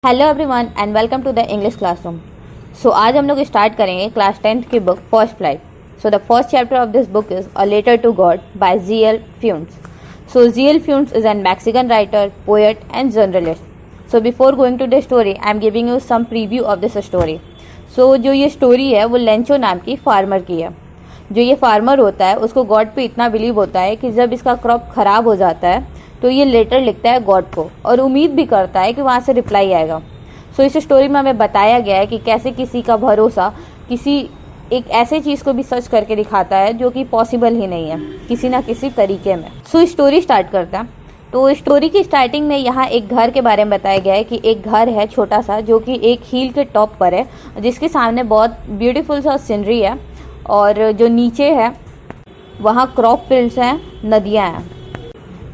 Hello everyone and welcome to the English classroom. So आज हम लोग स्टार्ट करेंगे क्लास 10th की book first flight. So the first chapter of this book is a letter to God by G L. Funes. So G.L. Funes is a Mexican writer, poet and journalist. So before going to the story, I am giving you some preview of this story. So जो ये story है वो Lencho नाम की farmer की है। जो ये फार्मर होता है उसको गॉड पे इतना बिलीव होता है कि जब इसका क्रॉप खराब हो जाता है तो ये लेटर लिखता है गॉड को और उम्मीद भी करता है कि वहाँ से रिप्लाई आएगा। सो इस स्टोरी में हमें बताया गया है कि कैसे किसी का भरोसा किसी एक ऐसे चीज़ को भी सर्च करके दिखाता है जो कि पॉसिबल ही नहीं है किसी ना किसी तरीके में। सो स्टोरी स्टार्ट करता है। तो स्टोरी की स्टार्टिंग में यहाँ एक घर के बारे में बताया गया है कि एक घर है छोटा सा जो कि एक हिल के टॉप पर है, जिसके सामने बहुत ब्यूटीफुल सा सीनरी है और जो नीचे है वहाँ क्रॉप फील्ड्स हैं, नदियाँ हैं।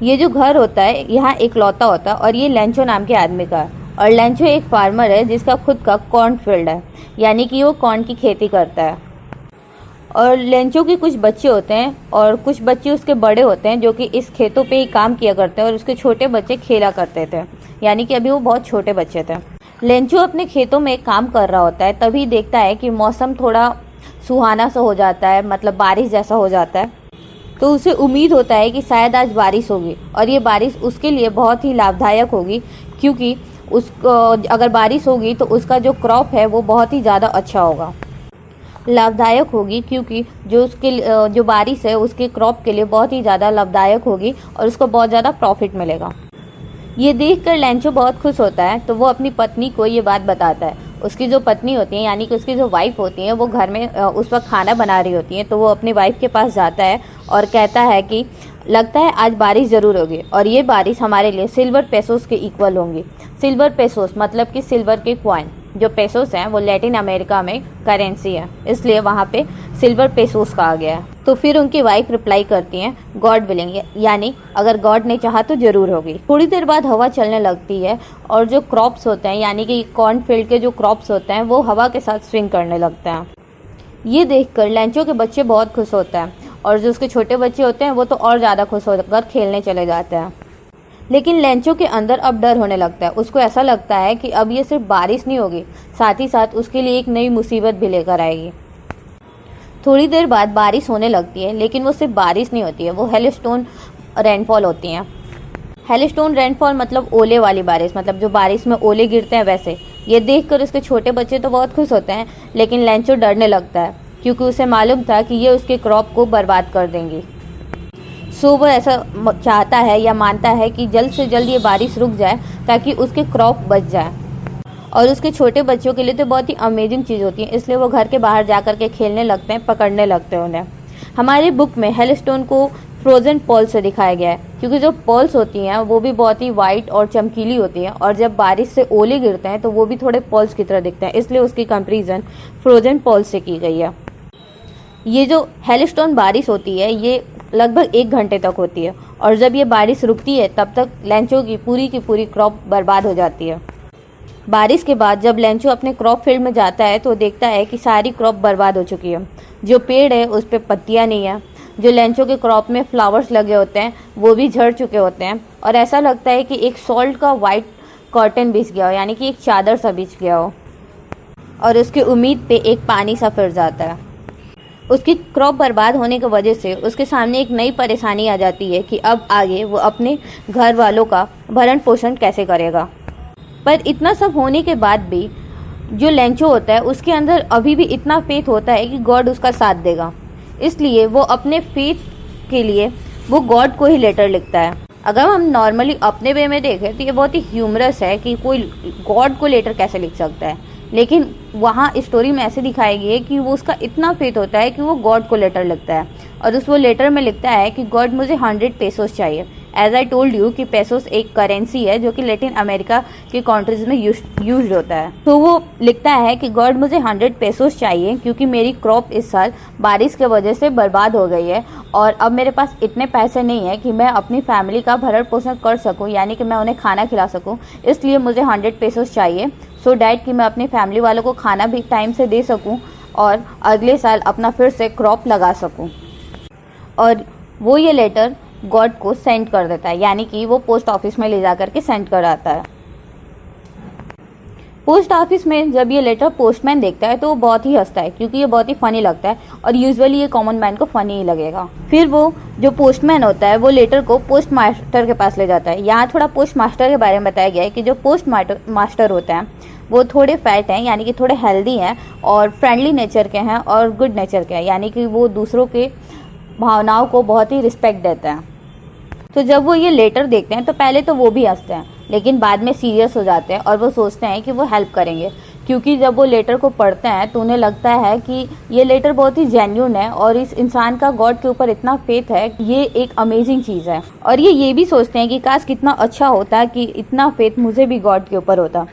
ये जो घर होता है यहाँ इकलौता होता है और ये लेंचो नाम के आदमी का है। और लेंचो एक फार्मर है जिसका खुद का कॉर्न फील्ड है, यानी कि वो कॉर्न की खेती करता है। और लेंचो के कुछ बच्चे होते हैं और कुछ बच्चे उसके बड़े होते हैं जो कि इस खेतों पे ही काम किया करते हैं और उसके छोटे बच्चे खेला करते थे, यानी कि अभी वो बहुत छोटे बच्चे थे। लेंचो अपने खेतों में काम कर रहा होता है, तभी देखता है कि मौसम थोड़ा सुहाना सा हो जाता है, मतलब बारिश जैसा हो जाता है। तो उसे उम्मीद होता है कि शायद आज बारिश होगी और ये बारिश उसके लिए बहुत ही लाभदायक होगी, क्योंकि उसको अगर बारिश होगी तो उसका जो क्रॉप है वो बहुत ही ज़्यादा अच्छा होगा, लाभदायक होगी, क्योंकि जो बारिश है उसके क्रॉप के लिए बहुत ही ज़्यादा लाभदायक होगी और उसको बहुत ज़्यादा प्रॉफिट मिलेगा। ये देखकर लेंचो बहुत खुश होता है, तो वो अपनी पत्नी को ये बात बताता है। उसकी जो पत्नी होती है, यानी कि उसकी जो वाइफ होती है, वो घर में उस वक्त खाना बना रही होती है। तो वो अपनी वाइफ के पास जाता है और कहता है कि लगता है आज बारिश ज़रूर होगी और ये बारिश हमारे लिए सिल्वर पेसोस के इक्वल होंगी। सिल्वर पेसोस मतलब कि सिल्वर के क्वाइन। जो पेसोस हैं वो लैटिन अमेरिका में करेंसी है, इसलिए वहाँ पे सिल्वर पेसोस कहा गया है। तो फिर उनकी वाइफ रिप्लाई करती हैं गॉड विलिंग, यानी अगर गॉड ने चाहा तो ज़रूर होगी। थोड़ी देर बाद हवा चलने लगती है और जो क्रॉप्स होते हैं, यानी कि कॉर्न फील्ड के जो क्रॉप्स होते हैं, वो हवा के साथ स्विंग करने लगते हैं। ये देखकर लेंचो के बच्चे बहुत खुश होते हैं और जो उसके छोटे बच्चे होते हैं वो तो और ज़्यादा खुश होकर खेलने चले जाते हैं। लेकिन लेंचो के अंदर अब डर होने लगता है। उसको ऐसा लगता है कि अब ये सिर्फ बारिश नहीं होगी, साथ ही साथ उसके लिए एक नई मुसीबत भी लेकर आएगी। थोड़ी देर बाद बारिश होने लगती है, लेकिन वो सिर्फ बारिश नहीं होती है, वो हेलस्टोन रेनफॉल होती हैं। हेलस्टोन रेनफॉल मतलब ओले वाली बारिश, मतलब जो बारिश में ओले गिरते हैं वैसे। ये देखकर उसके छोटे बच्चे तो बहुत खुश होते हैं, लेकिन लेंचो डरने लगता है, क्योंकि उसे मालूम था कि ये उसके क्रॉप को बर्बाद कर देंगी। सो वो ऐसा चाहता है या मानता है कि जल्द से जल्द ये बारिश रुक जाए ताकि उसके क्रॉप बच जाए। और उसके छोटे बच्चों के लिए तो बहुत ही अमेजिंग चीज़ होती है, इसलिए वो घर के बाहर जा कर के खेलने लगते हैं, पकड़ने लगते हैं उन्हें। हमारी बुक में हेलस्टोन को फ्रोजन पॉल्स से दिखाया गया है, क्योंकि जो पॉल्स होती हैं वो भी बहुत ही वाइट और चमकीली होती हैं और जब बारिश से ओले गिरते हैं तो वो भी थोड़े पॉल्स की तरह दिखते हैं, इसलिए उसकी कंपेरिजन फ्रोजन पॉल्स से की गई है। ये जो हेलस्टोन बारिश होती है ये लगभग 1 घंटे तक होती है और जब ये बारिश रुकती है तब तक लेंचो की पूरी क्रॉप बर्बाद हो जाती है। बारिश के बाद जब लेंचो अपने क्रॉप फील्ड में जाता है तो देखता है कि सारी क्रॉप बर्बाद हो चुकी है। जो पेड़ है उस पर पत्तियाँ नहीं है, जो लेंचो के क्रॉप में फ्लावर्स लगे होते हैं वो भी झड़ चुके होते हैं और ऐसा लगता है कि एक सॉल्ट का वाइट कॉटन बिछ गया हो, यानी कि एक चादर सा बिछ गया हो और उसकी उम्मीद पे एक पानी सा फिर जाता है। उसकी क्रॉप बर्बाद होने की वजह से उसके सामने एक नई परेशानी आ जाती है कि अब आगे वो अपने घर वालों का भरण पोषण कैसे करेगा। पर इतना सब होने के बाद भी जो लेंचो होता है उसके अंदर अभी भी इतना फेथ होता है कि गॉड उसका साथ देगा, इसलिए वो अपने फेथ के लिए वो गॉड को ही लेटर लिखता है। अगर हम नॉर्मली अपने वे में देखें तो ये बहुत ही ह्यूमरस है कि कोई गॉड को लेटर कैसे लिख सकता है, लेकिन वहाँ स्टोरी में ऐसे दिखाई गई है कि वो उसका इतना फेथ होता है कि वो गॉड को लेटर लिखता है और उस वो लेटर में लिखता है कि गॉड मुझे 100 पेसोस चाहिए। एज आई टोल्ड यू कि पेसोस एक करेंसी है जो कि लैटिन अमेरिका के कंट्रीज में यूज्ड होता है। तो वो लिखता है कि गॉड मुझे 100 पेसोस चाहिए, क्योंकि मेरी क्रॉप इस साल बारिश के वजह से बर्बाद हो गई है और अब मेरे पास इतने पैसे नहीं है कि मैं अपनी फैमिली का भरण पोषण कर सकूं, यानी कि मैं उन्हें खाना खिला सकूं, इसलिए मुझे 100 पेसोस चाहिए सो डैट कि मैं अपनी फैमिली वालों को खाना भी टाइम से दे सकूं और अगले साल अपना फिर से क्रॉप लगा सकूं। और वो ये लेटर गॉड को सेंड कर देता है, यानी कि वो पोस्ट ऑफिस में ले जा कर के सेंड कर आता है। पोस्ट ऑफिस में जब ये लेटर पोस्टमैन देखता है तो वो बहुत ही हंसता है, क्योंकि ये बहुत ही फनी लगता है और यूजुअली ये कॉमन मैन को फनी ही लगेगा। फिर वो जो पोस्टमैन होता है वो लेटर को पोस्ट मास्टर के पास ले जाता है। यहाँ थोड़ा पोस्ट मास्टर के बारे में बताया गया है कि जो पोस्ट मास्टर होता है वो थोड़े फैट हैं, यानी कि थोड़े हेल्दी हैं और फ्रेंडली नेचर के हैं और गुड नेचर के हैं, यानी कि वो दूसरों के भावनाओं को बहुत ही रिस्पेक्ट देते हैं। तो जब वो ये लेटर देखते हैं तो पहले तो वो भी हंसते हैं, लेकिन बाद में सीरियस हो जाते हैं और वो सोचते हैं कि वो हेल्प करेंगे, क्योंकि जब वो लेटर को पढ़ते हैं तो उन्हें लगता है कि ये लेटर बहुत ही जेन्युइन है और इस इंसान का गॉड के ऊपर इतना फेथ है, ये एक अमेजिंग चीज़ है। और ये भी सोचते हैं कि काश कितना अच्छा होता कि इतना फेथ मुझे भी गॉड के ऊपर होता।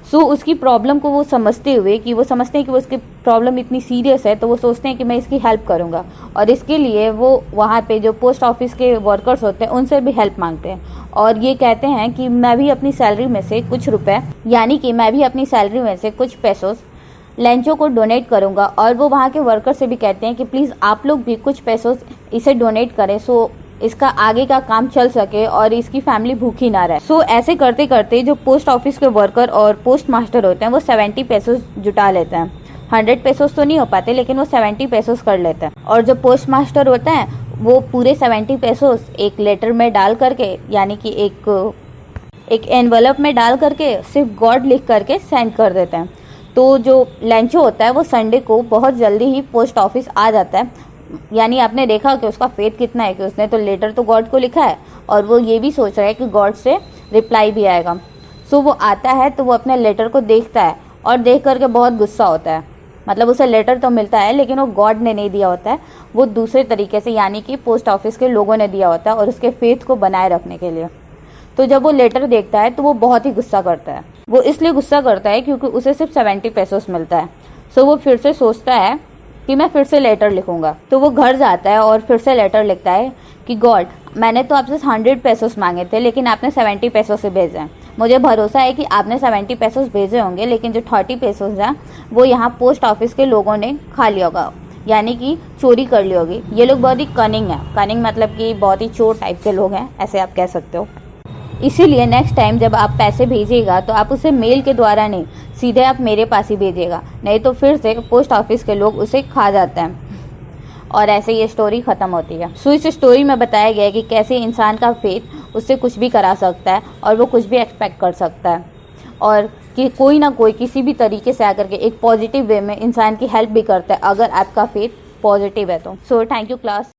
सो उसकी प्रॉब्लम को वो समझते हुए कि वो समझते हैं कि वो उसकी प्रॉब्लम इतनी सीरियस है, तो वो सोचते हैं कि मैं इसकी हेल्प करूंगा, और इसके लिए वो वहाँ पे जो पोस्ट ऑफिस के वर्कर्स होते हैं उनसे भी हेल्प मांगते हैं और ये कहते हैं कि मैं भी अपनी सैलरी में से कुछ रुपए, यानी कि मैं भी अपनी सैलरी में से कुछ पैसों लेंचो को डोनेट करूंगा। और वो वहाँ के वर्कर से भी कहते हैं कि प्लीज़ आप लोग भी कुछ पैसों इसे डोनेट करें, सो इसका आगे का काम चल सके और इसकी फैमिली भूखी ना रहे। सो ऐसे करते करते जो पोस्ट ऑफिस के वर्कर और पोस्ट मास्टर होते हैं वो 70 पेसोस जुटा लेते हैं। 100 पेसोस तो नहीं हो पाते, लेकिन वो 70 पेसोस कर लेते हैं। और जो पोस्ट मास्टर होता है वो पूरे 70 पेसोस एक लेटर में डाल करके, यानी कि एक एनवलप में डाल करके सिर्फ गॉड लिख करके सेंड कर देते हैं। तो जो लेंचो होता है वो संडे को बहुत जल्दी ही पोस्ट ऑफिस आ जाता है, यानी आपने देखा कि उसका फेथ कितना है कि उसने तो लेटर तो गॉड को लिखा है और वो ये भी सोच रहा है कि गॉड से रिप्लाई भी आएगा। सो वो आता है तो वो अपने लेटर को देखता है और देख करके बहुत गुस्सा होता है। मतलब उसे लेटर तो मिलता है लेकिन वो गॉड ने नहीं दिया होता है, वो दूसरे तरीके से, यानी कि पोस्ट ऑफिस के लोगों ने दिया होता है और उसके फेथ को बनाए रखने के लिए। तो जब वो लेटर देखता है तो वो बहुत ही गुस्सा करता है। वो इसलिए गुस्सा करता है क्योंकि उसे सिर्फ 70 पेसोस मिलता है। सो वो फिर से सोचता है कि मैं फिर से लेटर लिखूंगा। तो वो घर जाता है और फिर से लेटर लिखता है कि गॉड, मैंने तो आपसे 100 पेसोस मांगे थे लेकिन आपने 70 पेसोस से भेजे हैं। मुझे भरोसा है कि आपने 70 पेसोस भेजे होंगे, लेकिन जो 30 पेसोस हैं वो यहाँ पोस्ट ऑफिस के लोगों ने खा लिया होगा, यानी कि चोरी कर ली होगी। ये लोग बहुत ही कनिंग है। कनिंग मतलब कि बहुत ही चोर टाइप के लोग हैं, ऐसे आप कह सकते हो। इसीलिए नेक्स्ट टाइम जब आप पैसे भेजिएगा तो आप उसे मेल के द्वारा नहीं, सीधे आप मेरे पास ही भेजिएगा, नहीं तो फिर से पोस्ट ऑफिस के लोग उसे खा जाते हैं। और ऐसे ये स्टोरी ख़त्म होती है। सो इस स्टोरी में बताया गया है कि कैसे इंसान का फेथ उससे कुछ भी करा सकता है और वो कुछ भी एक्सपेक्ट कर सकता है, और कि कोई ना कोई किसी भी तरीके से आकर के एक पॉजिटिव वे में इंसान की हेल्प भी करता है अगर आपका फेथ पॉजिटिव है तो। So thank you class.